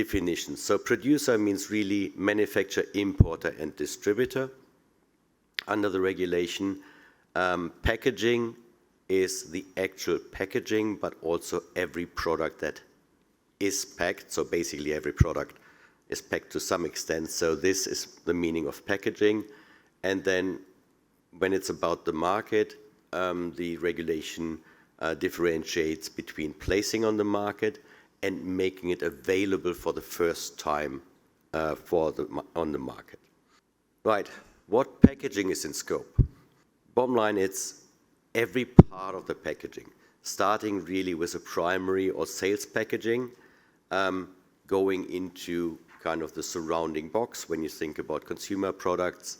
definitions. So producer means really manufacturer, importer, and distributor under the regulation. Packaging is the actual packaging, but also every product that is packed. So basically every product is packed to some extent. So this is the meaning of packaging. And then when it's about the market, the regulation differentiates between placing on the market and making it available for the first time on the market. Right, what packaging is in scope? Bottom line, it's every part of the packaging, starting really with a primary or sales packaging, going into kind of the surrounding box when you think about consumer products,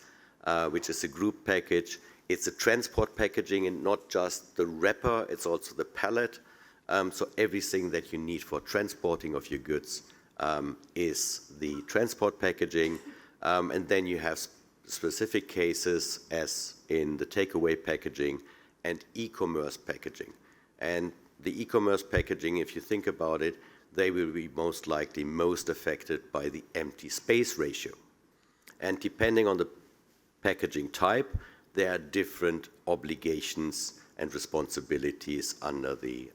which is a group package. It's a transport packaging, and not just the wrapper, it's also the pallet. So everything that you need for transporting of your goods is the transport packaging. And then you have specific cases, as in the takeaway packaging and e-commerce packaging. And the e-commerce packaging, if you think about it, they will be most likely most affected by the empty space ratio. And depending on the packaging type, there are different obligations and responsibilities under the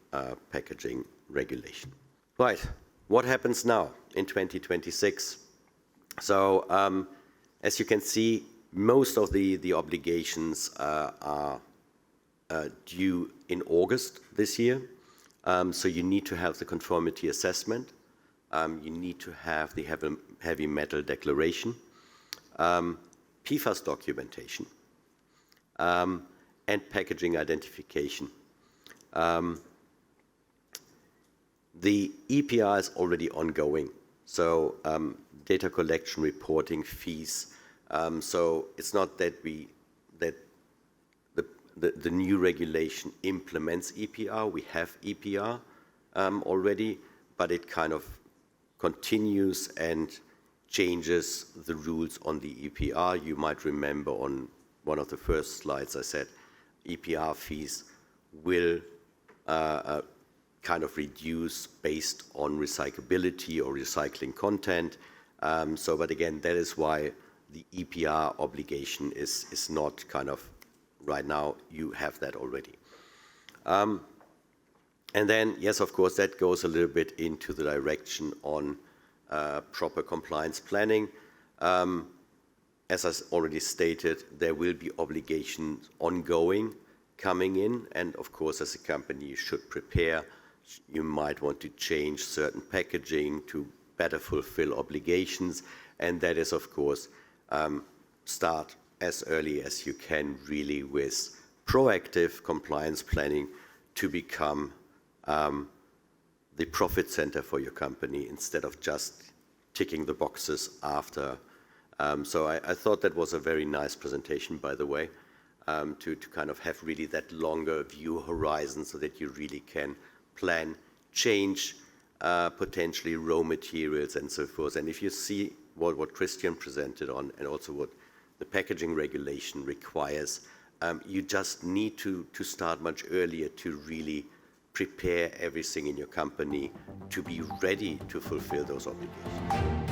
packaging regulation. Right, what happens now in 2026? So as you can see, most of the obligations are due in August this year. So you need to have the conformity assessment. You need to have the heavy metal declaration, PFAS documentation, and packaging identification. The EPR is already ongoing, so data collection, reporting, fees. So it's not that the new regulation implements EPR. We have EPR already, but it kind of continues and changes the rules on the EPR. You might remember on one of the first slides I said EPR fees will kind of reduce based on recyclability or recycling content. But again, that is why the EPR obligation is not kind of right now. You have that already. And then, yes, of course, that goes a little bit into the direction on proper compliance planning. As I already stated, there will be obligations ongoing coming in, and of course, as a company, you should prepare. You might want to change certain packaging to better fulfill obligations, and that is, of course, start as early as you can, really, with proactive compliance planning to become the profit center for your company instead of just ticking the boxes after. So I thought that was a very nice presentation, by the way, to kind of have really that longer view horizon so that you really can plan, change potentially raw materials and so forth. And if you see what Christian presented on and also what the packaging regulation requires, you just need to start much earlier to really prepare everything in your company to be ready to fulfill those obligations.